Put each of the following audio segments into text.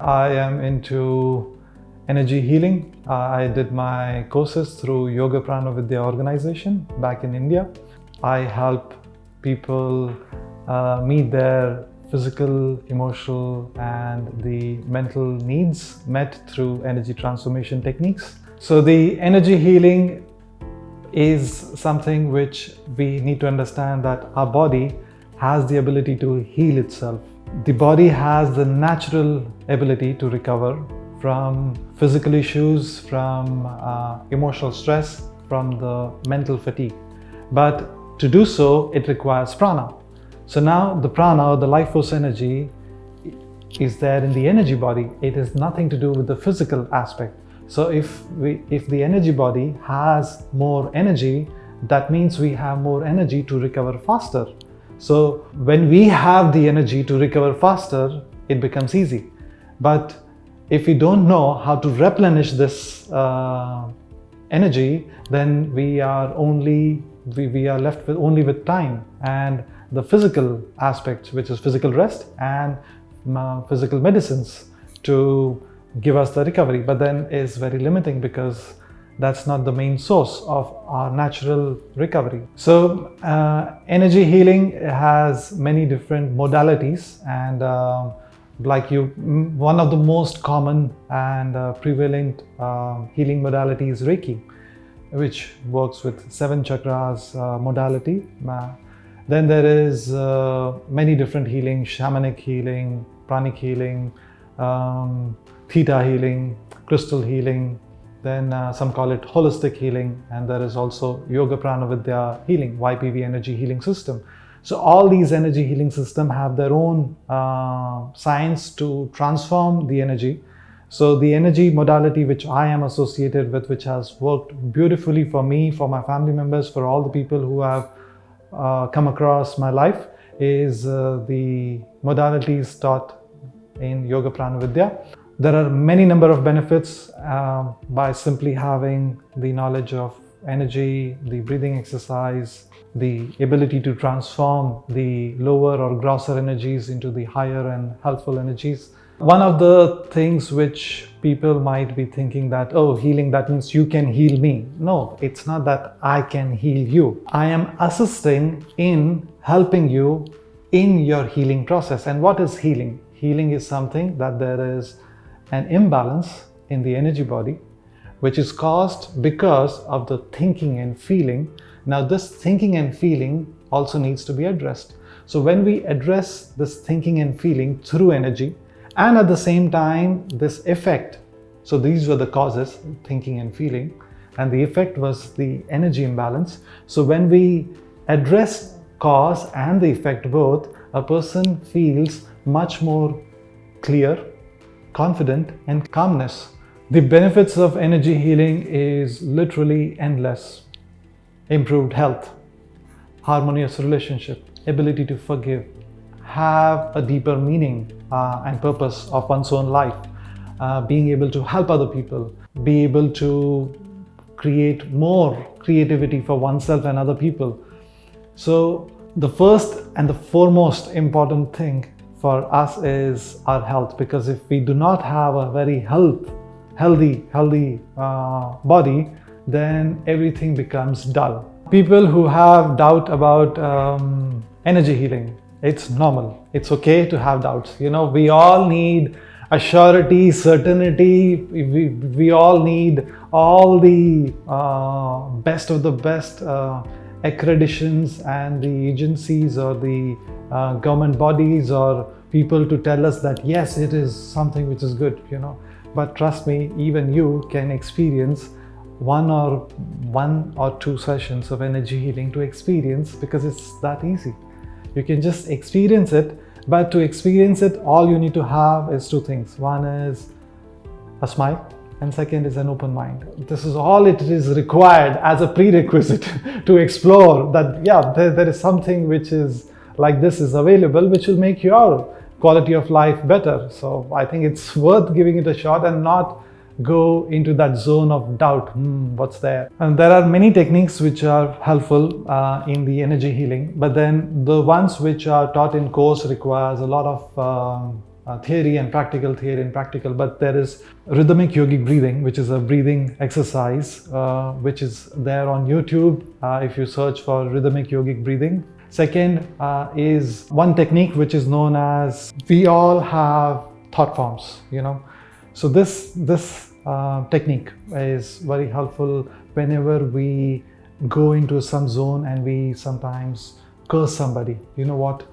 I am into energy healing. I did my courses through Yoga Prana Vidya organization back in India. I help people meet their physical, emotional, and the mental needs met through energy transformation techniques. So the energy healing is something which we need to understand, that our body has the ability to heal itself. The body has the natural ability to recover from physical issues, from emotional stress, from the mental fatigue. But to do so, it requires prana. So now the prana, or the life force energy, is there in the energy body. It has nothing to do with the physical aspect. So if the energy body has more energy, that means we have more energy to recover faster. So when we have the energy to recover faster, it becomes easy. But if we don't know how to replenish this energy, then we are left only with time and the physical aspect, which is physical rest and physical medicines to give us the recovery, but then is very limiting because that's not the main source of our natural recovery. So energy healing has many different modalities, and one of the most common and prevalent healing modality is Reiki, which works with 7 chakras modality. Then there is many different healing: shamanic healing, pranic healing, theta healing, crystal healing. Then some call it holistic healing, and there is also Yoga Prana Vidya healing, YPV energy healing system. So all these energy healing systems have their own science to transform the energy. So the energy modality which I am associated with, which has worked beautifully for me, for my family members, for all the people who have come across my life, is the modalities taught in Yoga Prana Vidya. There are many number of benefits by simply having the knowledge of energy, the breathing exercise, the ability to transform the lower or grosser energies into the higher and helpful energies. One of the things which people might be thinking that, oh, healing, that means you can heal me. No, it's not that I can heal you. I am assisting in helping you in your healing process. And what is healing? Healing is something that there is an imbalance in the energy body, which is caused because of the thinking and feeling. Now this thinking and feeling also needs to be addressed. So when we address this thinking and feeling through energy, and at the same time this effect, so these were the causes, thinking and feeling, and the effect was the energy imbalance. So when we address cause and the effect both, a person feels much more clear, confident, and calmness. The benefits of energy healing is literally endless. Improved health, harmonious relationship, ability to forgive, have a deeper meaning and purpose of one's own life, being able to help other people, be able to create more creativity for oneself and other people. So the first and the foremost important thing for us is our health, because if we do not have a very healthy body, then everything becomes dull. People who have doubt about energy healing, it's normal. It's okay to have doubts. We all need assurity, certainty. We all need all the best of the best accreditations and the agencies or the government bodies or people to tell us that yes, it is something which is good, But trust me, even you can experience one or two sessions of energy healing to experience, because it's that easy. You can just experience it, but to experience it, all you need to have is 2 things. One is a smile, and second is an open mind. This is all it is required as a prerequisite to explore that, there is something which is like this is available, which will make your quality of life better. So I think it's worth giving it a shot and not go into that zone of doubt. What's there? And there are many techniques which are helpful in the energy healing, but then the ones which are taught in course requires a lot of theory and practical, but there is rhythmic yogic breathing, which is a breathing exercise, which is there on YouTube if you search for rhythmic yogic breathing. Second is one technique which is known as, we all have thought forms, So this technique is very helpful whenever we go into some zone and we sometimes curse somebody. You know what?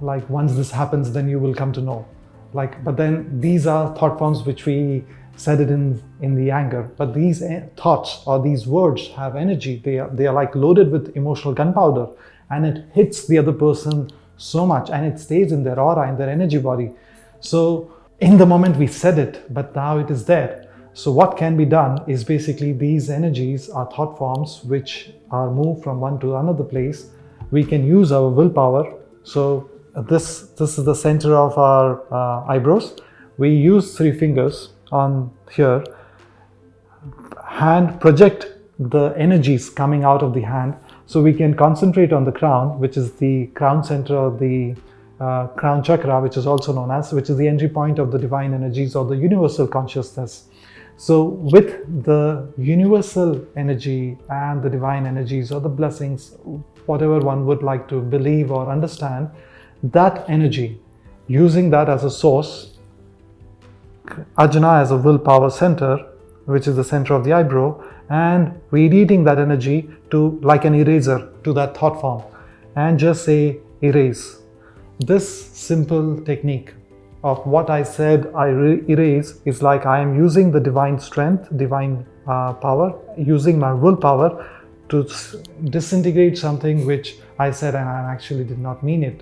Like once this happens, then you will come to know. But then these are thought forms which we said it in the anger. But these thoughts or these words have energy. They are like loaded with emotional gunpowder, and it hits the other person so much, and it stays in their aura, in their energy body. So in the moment we said it, but now it is there. So what can be done is basically these energies are thought forms which are moved from one to another place. We can use our willpower. So this is the center of our eyebrows. We use 3 fingers on here. Hand, project the energies coming out of the hand. So we can concentrate on the crown, which is the crown center of the crown chakra, which is also known as, which is the entry point of the divine energies or the universal consciousness. So with the universal energy and the divine energies or the blessings, whatever one would like to believe or understand, that energy, using that as a source, Ajna as a willpower center, which is the center of the eyebrow, and radiating that energy to, like an eraser, to that thought form, and just say erase. This simple technique of what I said, I erase, is like I am using the divine strength, divine power, using my willpower to disintegrate something which I said and I actually did not mean it.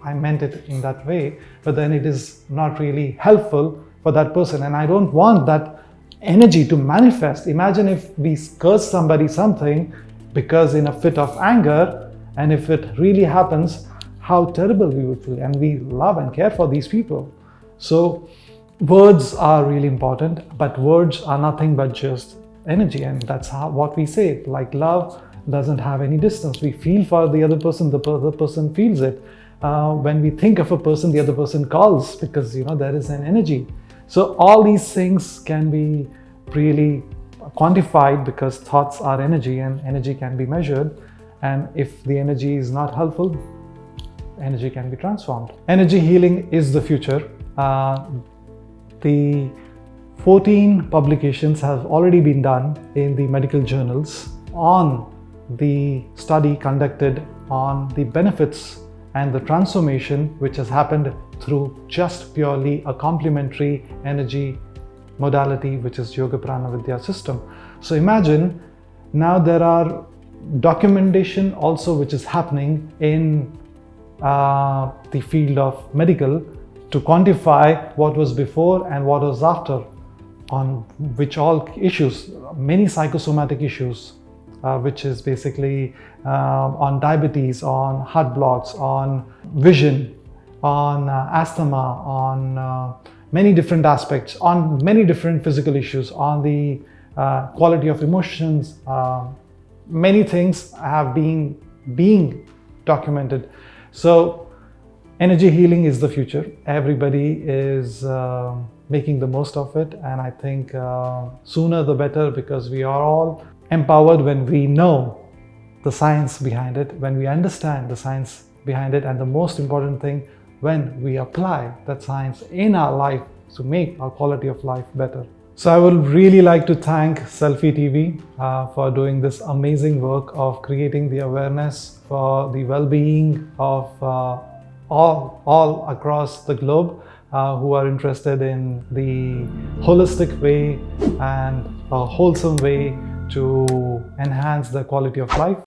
I meant it in that way, but then it is not really helpful for that person, and I don't want that energy to manifest. Imagine if we curse somebody something because in a fit of anger, and if it really happens, how terrible we would feel, and we love and care for these people. So words are really important, but words are nothing but just energy, and that's what we say. Like love doesn't have any distance. We feel for the other person, the other person feels it. When we think of a person, the other person calls, because there is an energy. So all these things can be really quantified, because thoughts are energy and energy can be measured. And if the energy is not helpful, energy can be transformed. Energy healing is the future. The 14 publications have already been done in the medical journals on the study conducted on the benefits and the transformation which has happened through just purely a complementary energy modality, which is Yoga Prana Vidya system. So imagine now there are documentation also which is happening in the field of medical to quantify what was before and what was after, on which all issues, many psychosomatic issues, which is basically on diabetes, on heart blocks, on vision, on asthma, on many different aspects, on many different physical issues, on the quality of emotions. Many things have been being documented. So energy healing is the future. Everybody is making the most of it, and I think sooner the better, because we are all empowered when we know the science behind it, when we understand the science behind it, and the most important thing, when we apply that science in our life to make our quality of life better. So I would really like to thank Selfie TV for doing this amazing work of creating the awareness for the well-being of all across the globe who are interested in the holistic way and a wholesome way to enhance the quality of life.